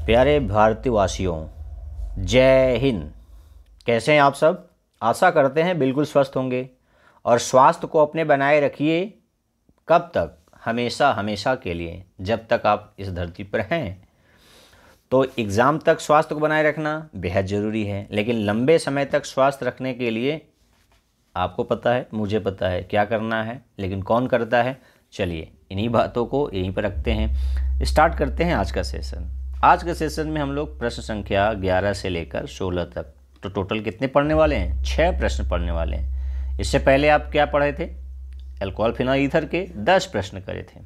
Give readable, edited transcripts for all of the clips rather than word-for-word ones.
प्यारे भारतीयवासियों, जय हिंद। कैसे हैं आप सब? आशा करते हैं बिल्कुल स्वस्थ होंगे और स्वास्थ्य को अपने बनाए रखिए। कब तक? हमेशा हमेशा के लिए, जब तक आप इस धरती पर हैं। तो एग्ज़ाम तक स्वास्थ्य को बनाए रखना बेहद ज़रूरी है, लेकिन लंबे समय तक स्वास्थ्य रखने के लिए आपको पता है, मुझे पता है क्या करना है, लेकिन कौन करता है? चलिए इन्हीं बातों को यहीं पर रखते हैं। स्टार्ट करते हैं आज का सेशन। आज के सेशन में हम लोग प्रश्न संख्या 11 से लेकर 16 तक, तो टोटल कितने पढ़ने वाले हैं? 6 प्रश्न पढ़ने वाले हैं। इससे पहले आप क्या पढ़े थे? अल्कोहल फिनॉल ईथर के 10 प्रश्न करे थे।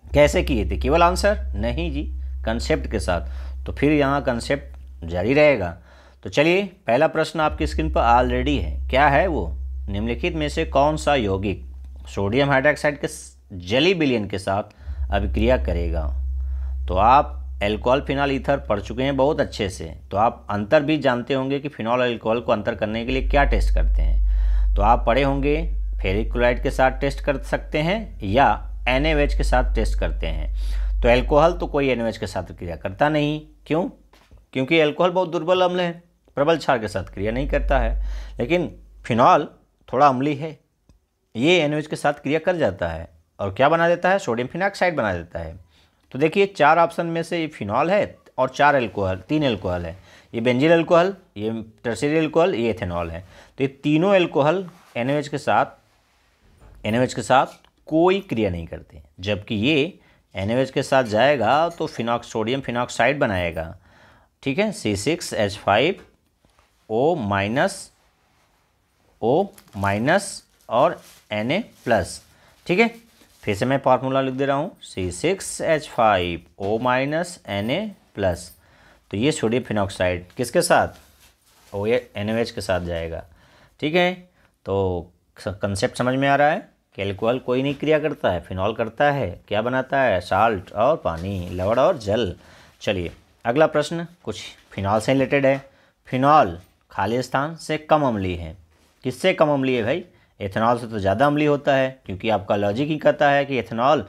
कैसे किए थे? केवल आंसर नहीं जी, कंसेप्ट के साथ। तो फिर यहाँ कंसेप्ट जारी रहेगा। तो चलिए, पहला प्रश्न आपकी स्क्रीन पर ऑलरेडी है। क्या है वो? निम्नलिखित में से कौन सा यौगिक सोडियम हाइड्रोक्साइड के जली विलयन के साथ अभिक्रिया करेगा? तो आप अल्कोहल फिनॉल ईथर पढ़ चुके हैं बहुत अच्छे से, तो आप अंतर भी जानते होंगे कि फिनॉल और अल्कोहल को अंतर करने के लिए क्या टेस्ट करते हैं। तो आप पढ़े होंगे फेरिक क्लोराइड के साथ टेस्ट कर सकते हैं या NaOH के साथ टेस्ट करते हैं। तो अल्कोहल तो कोई NaOH के साथ क्रिया करता नहीं। क्यों? क्योंकि अल्कोहल बहुत दुर्बल अम्ल है, प्रबल क्षार के साथ क्रिया नहीं करता है। लेकिन फिनॉल थोड़ा अम्ली है, ये NaOH के साथ क्रिया कर जाता है और क्या बना देता है? सोडियम फिनॉक्साइड बना देता है। तो देखिए, 4 ऑप्शन में से ये फिनॉल है और 4 अल्कोहल, 3 अल्कोहल है। ये बेंजील अल्कोहल, ये टर्शियरी अल्कोहल, ये एथेनॉल है। तो ये तीनों अल्कोहल NaOH के साथ कोई क्रिया नहीं करते, जबकि ये NaOH के साथ जाएगा तो सोडियम फिनॉक्साइड बनाएगा। ठीक है, C6H5O माइनस और Na+। ठीक है, फिर से मैं फार्मूला लिख दे रहा हूँ, C6H5O Na+। तो ये सोडियम फिनॉक्साइड किसके साथ? NaOH के साथ जाएगा। ठीक है, तो कंसेप्ट समझ में आ रहा है कि अल्कोहल कोई नहीं क्रिया करता है, फिनॉल करता है। क्या बनाता है? साल्ट और पानी, लवण और जल। चलिए अगला प्रश्न कुछ फिनॉल से रिलेटेड है। फिनॉल खाली स्थान से कम अम्लीय है। किससे कम अम्लीय है भाई? एथेनॉल से तो ज़्यादा अम्लीय होता है, क्योंकि आपका लॉजिक ही कहता है कि एथेनॉल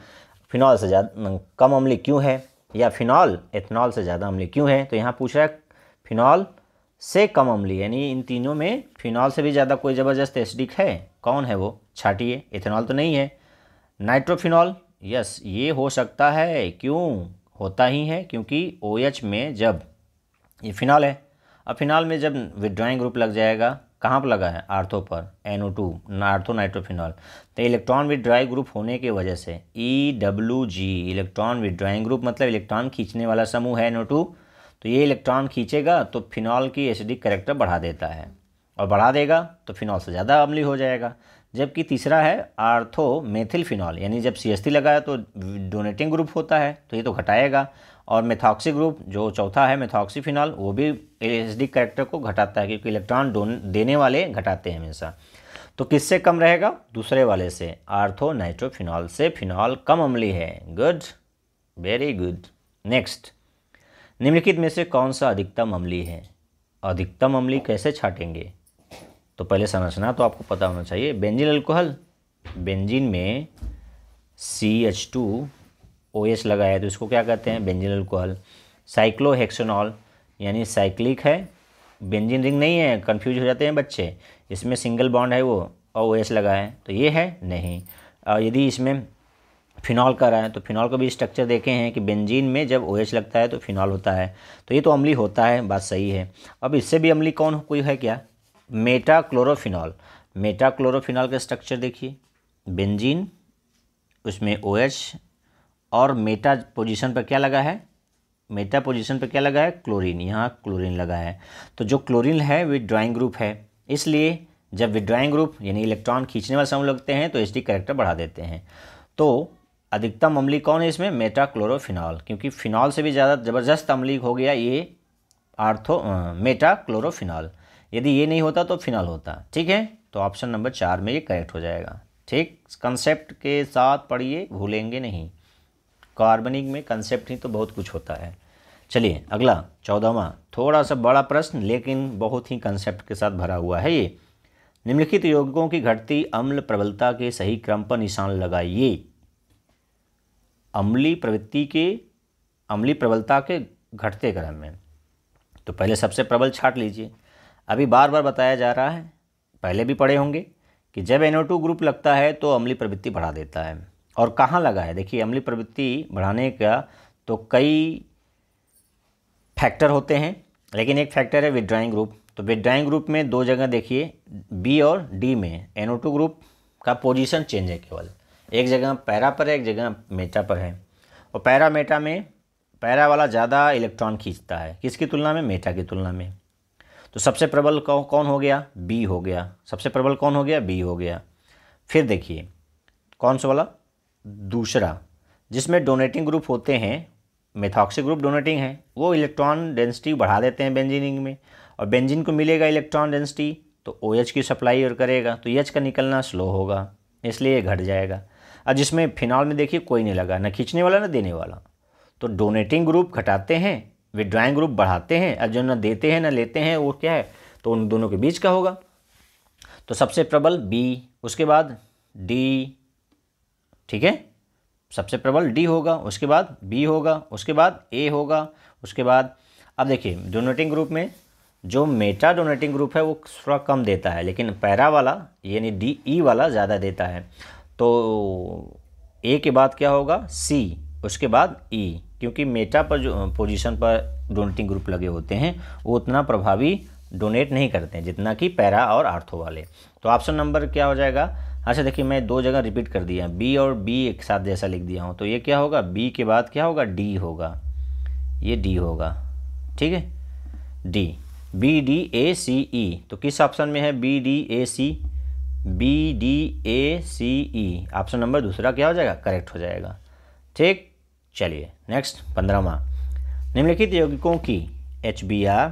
फिनॉल से ज़्यादा कम अम्लीय क्यों है, या फिनॉल एथेनॉल से ज़्यादा अम्लीय क्यों है। तो यहाँ पूछ रहा है फिनॉल से कम अम्लीय, यानी इन तीनों में फिनॉल से भी ज़्यादा कोई ज़बरदस्त एसिडिक है? कौन है वो? छाटिए। एथेनॉल तो नहीं है। नाइट्रोफिनॉल, यस ये हो सकता है। क्यों होता ही है? क्योंकि OH में जब ये फिनॉल है, अब फिनॉल में जब विड्रॉइंग ग्रुप लग जाएगा, कहाँ पर लगा है? आर्थो पर, NO2 आर्थो नाइट्रोफिनॉल। तो इलेक्ट्रॉन विड्रॉइंग ग्रुप होने की वजह से EWG इलेक्ट्रॉन विड्रॉइंग ग्रुप मतलब इलेक्ट्रॉन खींचने वाला समूह है NO2। तो ये इलेक्ट्रॉन खींचेगा तो फिनॉल की एसिडिक कैरेक्टर बढ़ा देता है, और बढ़ा देगा तो फिनॉल से ज़्यादा अम्लीय हो जाएगा। जबकि तीसरा है आर्थो मेथिल फिनॉल, यानी जब CH3 लगाया तो डोनेटिंग ग्रुप होता है, तो ये तो घटाएगा। और मेथॉक्सी ग्रुप जो चौथा है मेथॉक्सी फिनॉल, वो भी एसिडिक कैरेक्टर को घटाता है, क्योंकि इलेक्ट्रॉन देने वाले घटाते हैं हमेशा। तो किससे कम रहेगा? दूसरे वाले से, आर्थो नाइट्रोफिनॉल से फिनॉल कम अम्लीय है। Good, very good. नेक्स्ट, निम्नलिखित में से कौन सा अधिकतम अम्लीय है? अधिकतम अम्लीय कैसे छाटेंगे? तो पहले समझना तो आपको पता होना चाहिए। बेंजीन अल्कोहल, बेंजीन में CH2OH लगा है तो इसको क्या कहते हैं? Benzene alcohol. साइक्लोहेक्सेनॉल यानी साइक्लिक है, बेंजीन रिंग नहीं है, कंफ्यूज हो जाते हैं बच्चे। इसमें सिंगल बॉन्ड है वो और OH लगा है, तो ये है नहीं। और यदि इसमें फिनॉल का रहा है तो फिनॉल का भी स्ट्रक्चर देखे हैं कि बेंजीन में जब OH लगता है तो फिनॉल होता है, तो ये तो अम्लीय होता है, बात सही है। अब इससे भी अम्लीय कौन कोई है क्या? मेटाक्लोरोफिनॉल। मेटाक्लोरोफिनॉल का स्ट्रक्चर देखिए, बेंजीन, उसमें OH और मेटा पोजीशन पर क्या लगा है? मेटा पोजीशन पर क्या लगा है? क्लोरीन। यहाँ क्लोरीन लगा है, तो जो क्लोरीन है विड्रॉइंग ग्रुप है, इसलिए जब विड्रॉइंग ग्रुप यानी इलेक्ट्रॉन खींचने वाले समूह लगते हैं तो एसिडिक कैरेक्टर बढ़ा देते हैं। तो अधिकतम अम्लीय कौन है इसमें? मेटाक्लोरोफिनॉल, क्योंकि फिनॉल से भी ज़्यादा ज़बरदस्त अम्लीय हो गया ये मेटाक्लोरोफिनॉल। यदि ये नहीं होता तो फिनॉल होता। ठीक है, तो ऑप्शन नंबर 4 में ये करेक्ट हो जाएगा। ठीक, कंसेप्ट के साथ पढ़िए, भूलेंगे नहीं। कार्बनिक में कंसेप्ट ही तो बहुत कुछ होता है। चलिए अगला 14वां, थोड़ा सा बड़ा प्रश्न लेकिन बहुत ही कंसेप्ट के साथ भरा हुआ है ये। निम्नलिखित यौगिकों की घटती अम्ल प्रबलता के सही क्रम पर निशान लगाइए। अम्लीय प्रवृत्ति के अम्लीय प्रबलता के घटते क्रम में। तो पहले सबसे प्रबल छांट लीजिए। अभी बार बार बताया जा रहा है, पहले भी पढ़े होंगे कि जब NO2 ग्रुप लगता है तो अम्लीय प्रवृत्ति बढ़ा देता है। और कहाँ लगा है, देखिए अम्लीय प्रवृत्ति बढ़ाने का तो कई फैक्टर होते हैं, लेकिन एक फैक्टर है विथड्राइंग ग्रुप। तो विथड्राइंग ग्रुप में दो जगह देखिए, बी और डी में NO2 ग्रुप का पोजीशन चेंज है, केवल एक जगह पैरा पर है, एक जगह मेटा पर है। और पैरा मेटा में पैरा वाला ज़्यादा इलेक्ट्रॉन खींचता है, किसकी तुलना में, मेटा की तुलना में। तो सबसे प्रबल कौन हो गया, बी हो गया। सबसे प्रबल कौन हो गया, बी हो गया। फिर देखिए कौन सा वाला, दूसरा, जिसमें डोनेटिंग ग्रुप होते हैं, मेथॉक्सी ग्रुप डोनेटिंग है, वो इलेक्ट्रॉन डेंसिटी बढ़ा देते हैं बेंजीनिंग में, और बेंजीन को मिलेगा इलेक्ट्रॉन डेंसिटी तो OH की सप्लाई और करेगा, तो H का निकलना स्लो होगा, इसलिए ये घट जाएगा। और जिसमें फिनॉल में देखिए कोई नहीं लगा, ना खींचने वाला ना देने वाला, तो डोनेटिंग ग्रुप घटाते हैं, विथड्राइंग ग्रुप बढ़ाते हैं, और जो ना देते हैं ना लेते हैं वो क्या है, तो उन दोनों के बीच का होगा। तो सबसे प्रबल बी, उसके बाद डी, ठीक है, सबसे प्रबल डी होगा, उसके बाद बी होगा, उसके बाद ए होगा, उसके बाद अब देखिए डोनेटिंग ग्रुप में जो मेटा डोनेटिंग ग्रुप है वो थोड़ा कम देता है, लेकिन पैरा वाला यानी डी ई वाला ज़्यादा देता है। तो ए के बाद क्या होगा, सी, उसके बाद ई, क्योंकि मेटा पर जो पोजीशन पर डोनेटिंग ग्रुप लगे होते हैं वो उतना प्रभावी डोनेट नहीं करते हैं जितना कि पैरा और आर्थो वाले। तो ऑप्शन नंबर क्या हो जाएगा, अच्छा देखिए मैं दो जगह रिपीट कर दिया, बी और बी एक साथ जैसा लिख दिया हूँ, तो ये क्या होगा, बी के बाद क्या होगा, डी होगा, ये डी होगा, ठीक है, D, B D A C E. तो किस ऑप्शन में है, B D A C, B D A C E, option number दूसरा क्या हो जाएगा, करेक्ट हो जाएगा। ठीक, चलिए नेक्स्ट 15वां, निम्नलिखित यौगिकों की HBr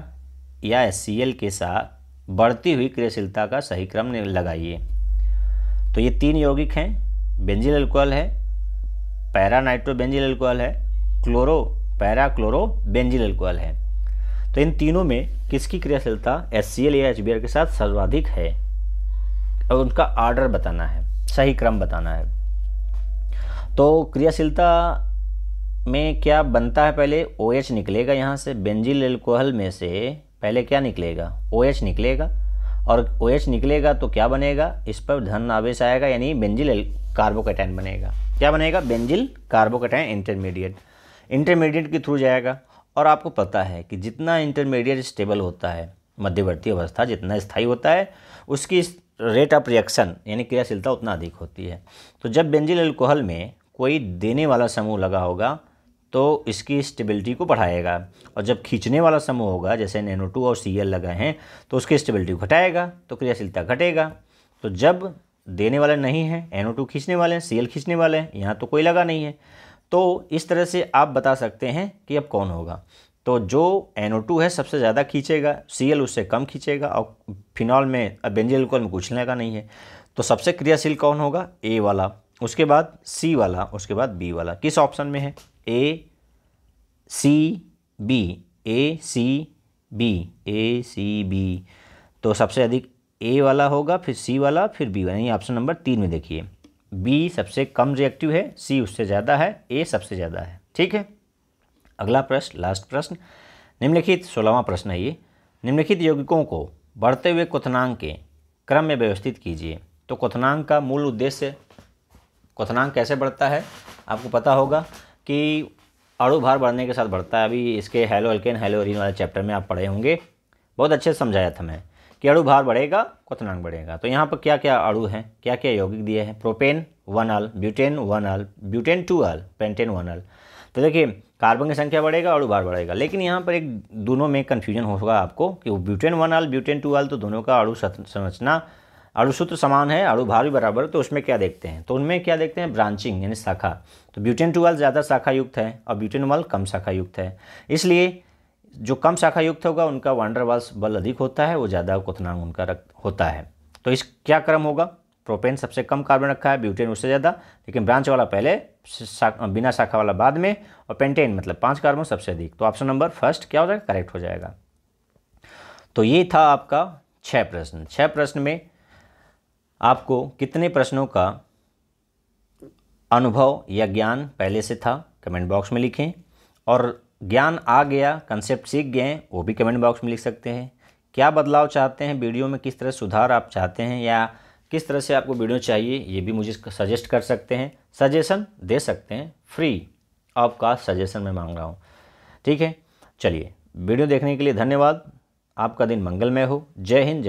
या HCl के साथ बढ़ती हुई क्रियाशीलता का सही क्रम लगाइए। तो ये तीन यौगिक हैं, बेंजील अल्कोहल है, पैरा नाइट्रो बेंजील अल्कोहल है, क्लोरो पैरा क्लोरो बेंजील अल्कोहल है। तो इन तीनों में किसकी क्रियाशीलता HCl या HBr के साथ सर्वाधिक है, और उनका ऑर्डर बताना है, सही क्रम बताना है। तो क्रियाशीलता में क्या बनता है, पहले OH निकलेगा, यहाँ से बेंजील अल्कोहल में से पहले क्या निकलेगा, OH निकलेगा, और OH निकलेगा तो क्या बनेगा, इस पर धन आवेश आएगा, यानी बेंजील कार्बोकैटायन बनेगा। क्या बनेगा, बेंजील कार्बोकैटायन इंटरमीडिएट के थ्रू जाएगा। और आपको पता है कि जितना इंटरमीडिएट स्टेबल होता है, मध्यवर्ती अवस्था जितना स्थायी होता है, उसकी रेट ऑफ रिएक्शन यानी क्रियाशीलता उतना अधिक होती है। तो जब बेंजील अल्कोहल में कोई देने वाला समूह लगा होगा तो इसकी स्टेबिलिटी को बढ़ाएगा, और जब खींचने वाला समूह होगा जैसे NO2 और Cl लगा हैं तो उसकी स्टेबिलिटी को घटाएगा, तो क्रियाशीलता घटेगा। तो जब देने वाले नहीं हैं, NO2 खींचने वाले हैं, Cl खींचने वाले हैं, यहाँ तो कोई लगा नहीं है, तो इस तरह से आप बता सकते हैं कि अब कौन होगा। तो जो NO2 है सबसे ज़्यादा खींचेगा, Cl उससे कम खींचेगा, और फिनॉल में बेंजील अल्कोहल में कुछ लगा नहीं है, तो सबसे क्रियाशील कौन होगा, ए वाला, उसके बाद सी वाला, उसके बाद बी वाला। किस ऑप्शन में है, ए सी बी, ए सी बी, ए सी बी, तो सबसे अधिक ए वाला होगा, फिर सी वाला, फिर बी वाला, यानी ऑप्शन नंबर 3 में देखिए बी सबसे कम रिएक्टिव है, सी उससे ज़्यादा है, ए सबसे ज़्यादा है। ठीक है, अगला प्रश्न, लास्ट प्रश्न, निम्नलिखित 16वां प्रश्न है ये, निम्नलिखित यौगिकों को बढ़ते हुए क्वथनांक के क्रम में व्यवस्थित कीजिए। तो क्वथनांक का मूल उद्देश्य, क्वथनांक कैसे बढ़ता है आपको पता होगा कि अणु भार बढ़ने के साथ बढ़ता है। अभी इसके हेलो एल्केन हेलो एरीन वाले चैप्टर में आप पढ़े होंगे, बहुत अच्छे से समझाया था मैं कि अणु भार बढ़ेगा क्वथनांक बढ़ेगा। तो यहाँ पर क्या क्या अणु हैं, क्या क्या यौगिक दिए हैं, प्रोपेन 1 अल, ब्यूटेन 1 अल, ब्यूटेन 2 अल, पेंटेन 1 अल। तो देखिए कार्बन की संख्या बढ़ेगा, अणु भार बढ़ेगा, लेकिन यहाँ पर एक दोनों में कन्फ्यूजन होगा आपको कि वो ब्यूटेन 1 अल, ब्यूटेन 2 अल, तो दोनों का अणु संरचना, अणु सूत्र समान है, अणु भार भी बराबर, तो उसमें क्या देखते हैं, तो उनमें क्या देखते हैं, ब्रांचिंग यानी शाखा। तो ब्यूटेन 2 अल ज़्यादा शाखा युक्त है और ब्यूटेन 1 अल कम शाखा युक्त है, इसलिए जो कम शाखा युक्त होगा उनका वान डेर वाल्स बल अधिक होता है, वो ज़्यादा क्वथनांक उनका होता है। तो इस क्या क्रम होगा, प्रोपेन सबसे कम कार्बन रखा है, ब्यूटेन उससे ज़्यादा, लेकिन ब्रांच वाला पहले, बिना शाखा वाला बाद में, और पेंटेन मतलब 5 कार्बन सबसे अधिक। तो ऑप्शन नंबर फर्स्ट क्या हो जाएगा, करेक्ट हो जाएगा। तो ये था आपका 6 प्रश्न। 6 प्रश्न में आपको कितने प्रश्नों का अनुभव या ज्ञान पहले से था, कमेंट बॉक्स में लिखें, और ज्ञान आ गया, कंसेप्ट सीख गए, वो भी कमेंट बॉक्स में लिख सकते हैं। क्या बदलाव चाहते हैं वीडियो में, किस तरह सुधार आप चाहते हैं या किस तरह से आपको वीडियो चाहिए, ये भी मुझे सजेस्ट कर सकते हैं, सजेशन दे सकते हैं। फ्री ऑफ कॉस्ट सजेशन मैं मांग रहा हूँ। ठीक है, चलिए वीडियो देखने के लिए धन्यवाद। आपका दिन मंगलमय हो। जय हिंद, जय